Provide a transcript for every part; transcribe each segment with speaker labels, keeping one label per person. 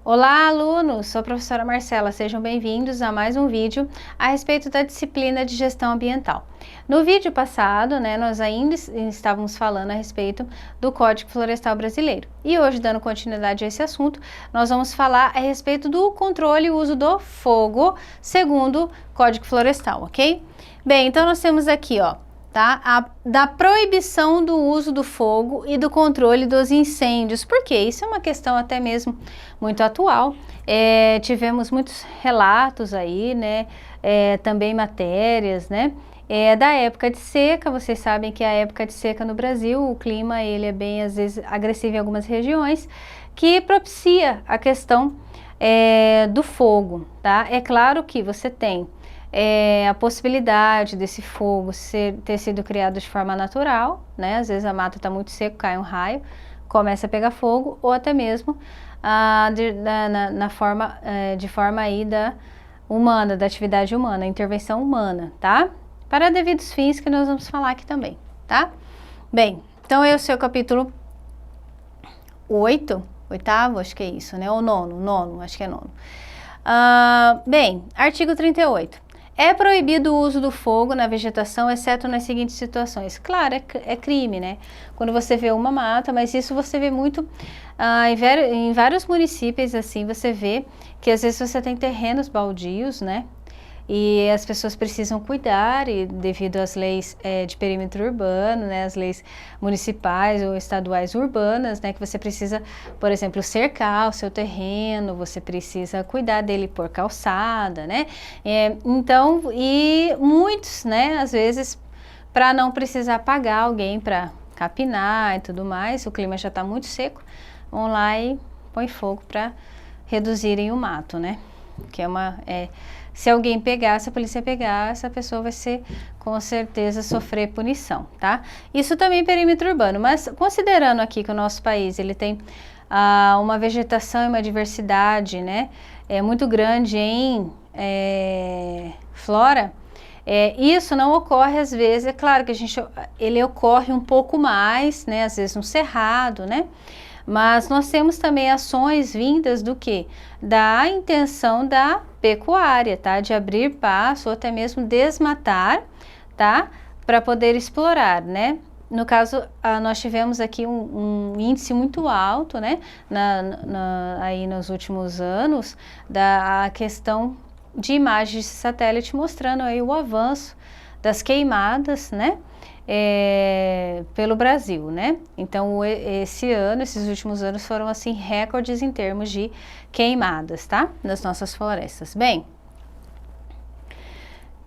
Speaker 1: Olá, alunos! Sou a professora Marcela, sejam bem-vindos a mais um vídeo a respeito da disciplina de gestão ambiental. No vídeo passado, nós ainda estávamos falando a respeito do Código Florestal Brasileiro. E hoje, dando continuidade a esse assunto, nós vamos falar a respeito do controle e uso do fogo, segundo o Código Florestal, ok? Bem, então nós temos aqui, da proibição do uso do fogo e do controle dos incêndios. Por quê? Isso é uma questão até mesmo muito atual. Tivemos muitos relatos aí, também matérias, da época de seca. Vocês sabem que a época de seca no Brasil, o clima ele é bem, às vezes, agressivo em algumas regiões, que propicia a questão do fogo, tá? É claro que você tem a possibilidade desse fogo ter sido criado de forma natural, às vezes a mata está muito seca, cai um raio, começa a pegar fogo, ou até mesmo de forma aí humana, da atividade humana, intervenção humana, tá? Para devidos fins que nós vamos falar aqui também, tá? Bem, então esse é o capítulo 8º, acho que é isso, ou nono, acho que é nono. Bem, artigo 38. É proibido o uso do fogo na vegetação, exceto nas seguintes situações. Claro, é crime, Quando você vê uma mata, mas isso você vê muito em vários municípios, assim, você vê que às vezes você tem terrenos baldios, E as pessoas precisam cuidar, e devido às leis de perímetro urbano, as leis municipais ou estaduais urbanas, que você precisa, por exemplo, cercar o seu terreno, você precisa cuidar dele por calçada, Então, e muitos, às vezes, para não precisar pagar alguém para capinar e tudo mais, o clima já está muito seco, vão lá e põe fogo para reduzirem o mato, Que se alguém pegar, se a polícia pegar, essa pessoa vai com certeza, sofrer punição, tá? Isso também é perímetro urbano, mas considerando aqui que o nosso país, ele tem uma vegetação e uma diversidade, muito grande em flora, isso não ocorre às vezes, é claro que ele ocorre um pouco mais, às vezes no cerrado, Mas nós temos também ações vindas do quê? Da intenção da pecuária, tá? De abrir passo ou até mesmo desmatar, tá? Para poder explorar, No caso, nós tivemos aqui um índice muito alto, aí nos últimos anos, da questão de imagens de satélite mostrando aí o avanço das queimadas, pelo Brasil, Então, esses últimos anos foram, assim, recordes em termos de queimadas, tá? Nas nossas florestas. Bem,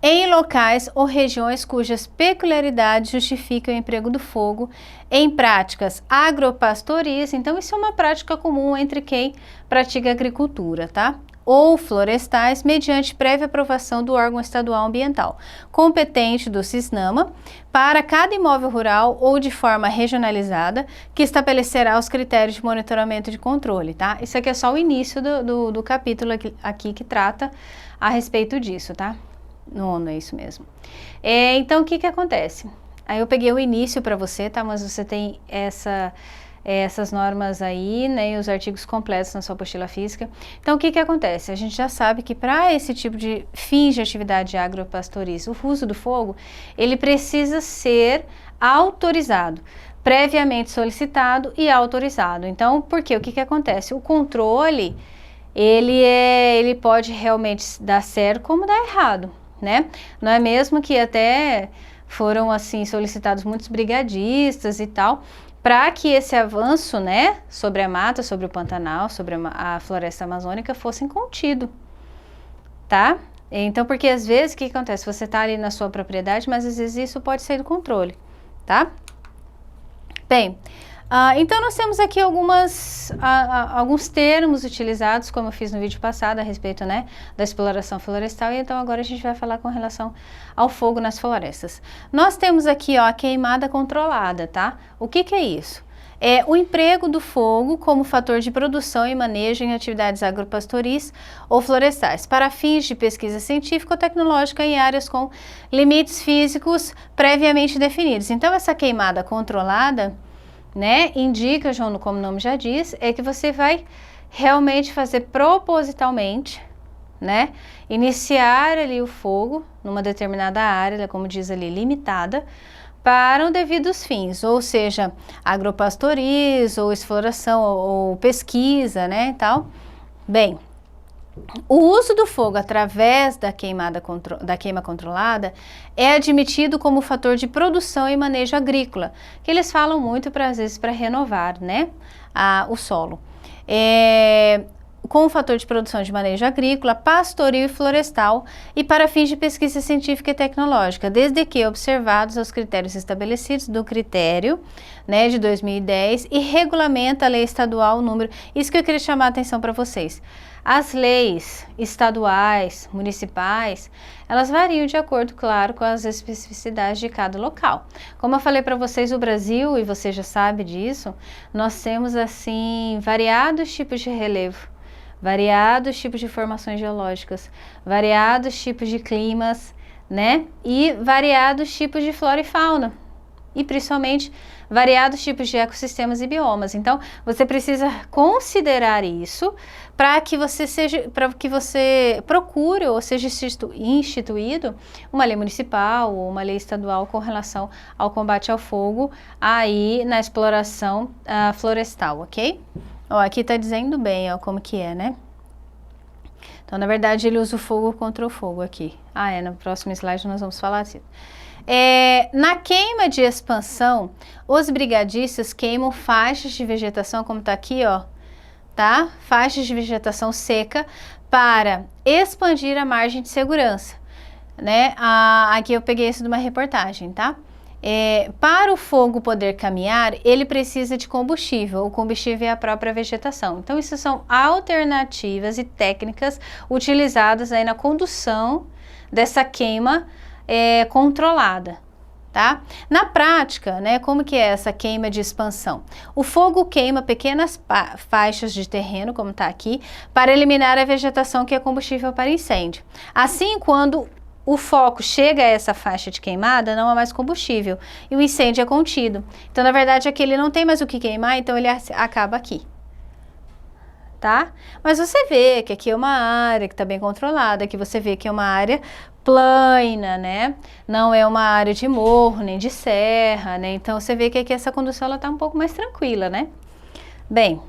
Speaker 1: em locais ou regiões cujas peculiaridades justificam o emprego do fogo em práticas agropastoris, então isso é uma prática comum entre quem pratica agricultura, tá? Ou florestais, mediante prévia aprovação do órgão estadual ambiental, competente do CISNAMA, para cada imóvel rural ou de forma regionalizada, que estabelecerá os critérios de monitoramento e de controle, tá? Isso aqui é só o início do capítulo aqui que trata a respeito disso, tá? Nono, é isso mesmo. Então, o que acontece? Aí eu peguei o início para você, tá? Mas você tem essas normas aí, e os artigos completos na sua apostila física. Então, o que acontece? A gente já sabe que para esse tipo de fins de atividade agropastoril, o uso do fogo, ele precisa ser autorizado, previamente solicitado e autorizado. Então, por quê? O que acontece? O controle, ele pode realmente dar certo como dar errado, Não é mesmo que até foram, assim, solicitados muitos brigadistas e tal, para que esse avanço, sobre a mata, sobre o Pantanal, sobre a floresta amazônica fosse contido, tá? Então, porque às vezes, o que acontece? Você tá ali na sua propriedade, mas às vezes isso pode sair do controle, tá? Bem, então nós temos aqui alguns termos utilizados, como eu fiz no vídeo passado, a respeito, da exploração florestal, e então agora a gente vai falar com relação ao fogo nas florestas. Nós temos aqui, a queimada controlada, tá? O que é isso? É o emprego do fogo como fator de produção e manejo em atividades agropastoris ou florestais, para fins de pesquisa científica ou tecnológica em áreas com limites físicos previamente definidos. Então, essa queimada controlada, indica, João, como o nome já diz, é que você vai realmente fazer propositalmente, né? Iniciar ali o fogo numa determinada área, como diz ali, limitada, para os devidos fins, ou seja, agropastorismo, ou exploração, ou pesquisa, né, e tal. Bem, o uso do fogo através da queima controlada é admitido como fator de produção e manejo agrícola, que eles falam muito, às vezes, para renovar, né, o solo. Com o fator de produção de manejo agrícola, pastoril e florestal e para fins de pesquisa científica e tecnológica, desde que observados os critérios estabelecidos do critério, né, de 2010 e regulamenta a lei estadual número... Isso que eu queria chamar a atenção para vocês. As leis estaduais, municipais, elas variam de acordo, claro, com as especificidades de cada local. Como eu falei para vocês, o Brasil, e você já sabe disso, nós temos, assim, variados tipos de relevo, variados tipos de formações geológicas, variados tipos de climas, né? E variados tipos de flora e fauna. E principalmente variados tipos de ecossistemas e biomas. Então, você precisa considerar isso para que você procure ou seja instituído uma lei municipal ou uma lei estadual com relação ao combate ao fogo aí na exploração florestal, ok? Ó, aqui tá dizendo bem, ó, como que é, né? Então, na verdade, ele usa o fogo contra o fogo aqui. No próximo slide nós vamos falar assim. Na queima de expansão, os brigadistas queimam faixas de vegetação, como tá aqui, ó, tá? Faixas de vegetação seca para expandir a margem de segurança, né? Aqui eu peguei isso de uma reportagem, tá? Para o fogo poder caminhar, ele precisa de combustível. O combustível é a própria vegetação. Então, isso são alternativas e técnicas utilizadas aí na condução dessa queima controlada, tá? Na prática, né, como que é essa queima de expansão? O fogo queima pequenas faixas de terreno, como tá aqui, para eliminar a vegetação que é combustível para incêndio. Assim, quando o foco chega a essa faixa de queimada, não há mais combustível e o incêndio é contido. Então, na verdade, aqui ele não tem mais o que queimar, então ele acaba aqui, tá? Mas você vê que aqui é uma área que está bem controlada, que você vê que é uma área plana, né? Não é uma área de morro, nem de serra, né? Então, você vê que aqui essa condução ela está um pouco mais tranquila, né? Bem,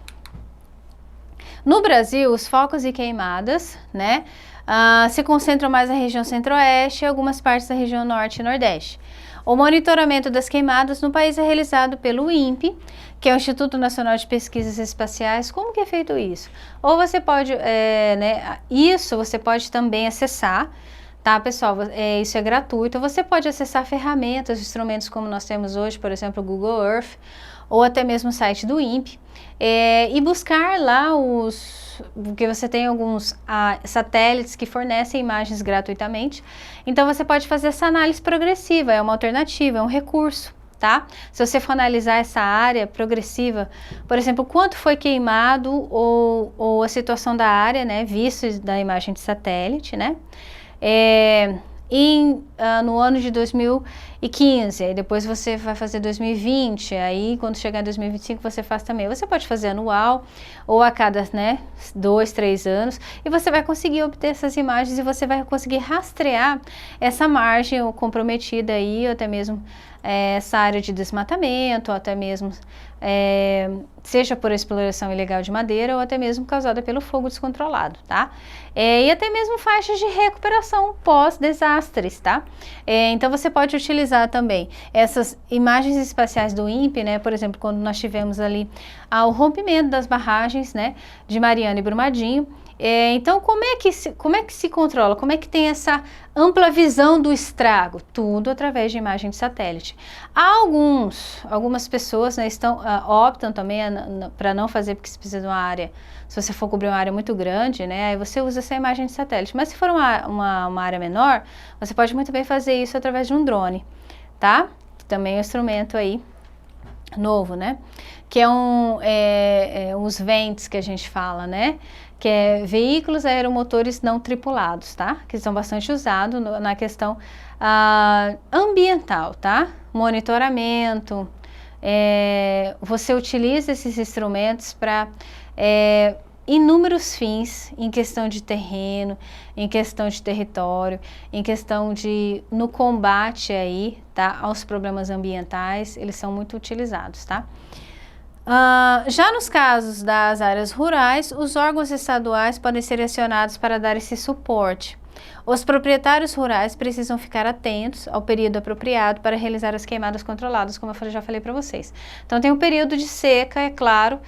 Speaker 1: no Brasil, os focos e queimadas, né, se concentram mais na região centro-oeste e algumas partes da região norte e nordeste. O monitoramento das queimadas no país é realizado pelo INPE, que é o Instituto Nacional de Pesquisas Espaciais. Como que é feito isso? Ou você pode, isso você pode também acessar, tá, pessoal? Isso é gratuito. Você pode acessar ferramentas, instrumentos como nós temos hoje, por exemplo, o Google Earth, ou até mesmo o site do INPE, e buscar lá porque você tem alguns satélites que fornecem imagens gratuitamente. Então, você pode fazer essa análise progressiva, é uma alternativa, é um recurso, tá? Se você for analisar essa área progressiva, por exemplo, quanto foi queimado ou a situação da área, né, visto da imagem de satélite, né? No ano de 2015, aí depois você vai fazer 2020, aí quando chegar em 2025 você faz também. Você pode fazer anual ou a cada, né, 2, 3 anos, e você vai conseguir obter essas imagens e você vai conseguir rastrear essa margem comprometida aí, ou até mesmo essa área de desmatamento, ou até mesmo seja por exploração ilegal de madeira ou até mesmo causada pelo fogo descontrolado, tá? E até mesmo faixas de recuperação pós-desastres, tá? Então você pode utilizar também essas imagens espaciais do INPE, né? Por exemplo, quando nós tivemos ali o rompimento das barragens, né, de Mariana e Brumadinho. Então, como é que se controla? Como é que tem essa ampla visão do estrago? Tudo através de imagem de satélite. Algumas pessoas, né, optam também para não fazer, porque você precisa de uma área, se você for cobrir uma área muito grande, né, aí você usa essa imagem de satélite. Mas se for uma área menor, você pode muito bem fazer isso através de um drone, tá? Também é um instrumento aí novo, né? Que é os VENTs que a gente fala, né? Que é veículos aeromotores não tripulados, tá? Que são bastante usados na questão ambiental, tá? Monitoramento, você utiliza esses instrumentos para inúmeros fins em questão de terreno, em questão de território, em questão de, no combate aí, tá, aos problemas ambientais, eles são muito utilizados, tá? Já nos casos das áreas rurais, os órgãos estaduais podem ser acionados para dar esse suporte. Os proprietários rurais precisam ficar atentos ao período apropriado para realizar as queimadas controladas, como eu já falei para vocês. Então tem um período de seca, é claro,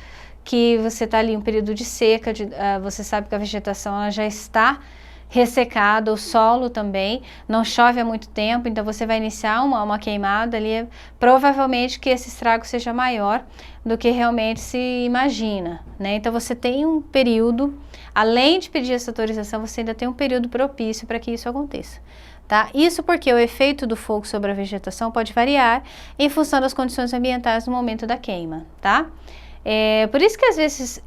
Speaker 1: que você está ali um período de seca, você sabe que a vegetação ela já está ressecada, o solo também, não chove há muito tempo, então você vai iniciar uma queimada ali, provavelmente que esse estrago seja maior do que realmente se imagina, né? Então você tem um período, além de pedir essa autorização, você ainda tem um período propício para que isso aconteça. Tá? Isso porque o efeito do fogo sobre a vegetação pode variar em função das condições ambientais no momento da queima, tá? Por isso que às vezes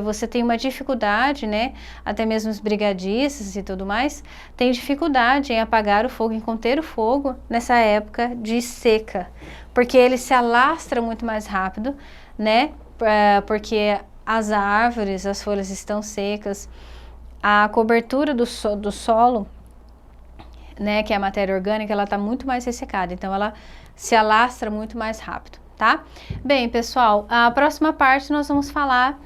Speaker 1: você tem uma dificuldade, né, até mesmo os brigadistas e tudo mais, tem dificuldade em apagar o fogo, em conter o fogo nessa época de seca, porque ele se alastra muito mais rápido, né, porque as árvores, as folhas estão secas, a cobertura do solo, né, que é a matéria orgânica, ela está muito mais ressecada, então ela se alastra muito mais rápido. Tá? Bem, pessoal, a próxima parte nós vamos falar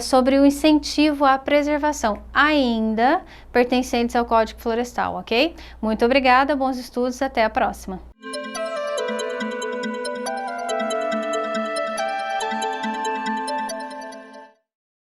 Speaker 1: sobre o incentivo à preservação, ainda pertencentes ao Código Florestal, ok? Muito obrigada, bons estudos, até a próxima.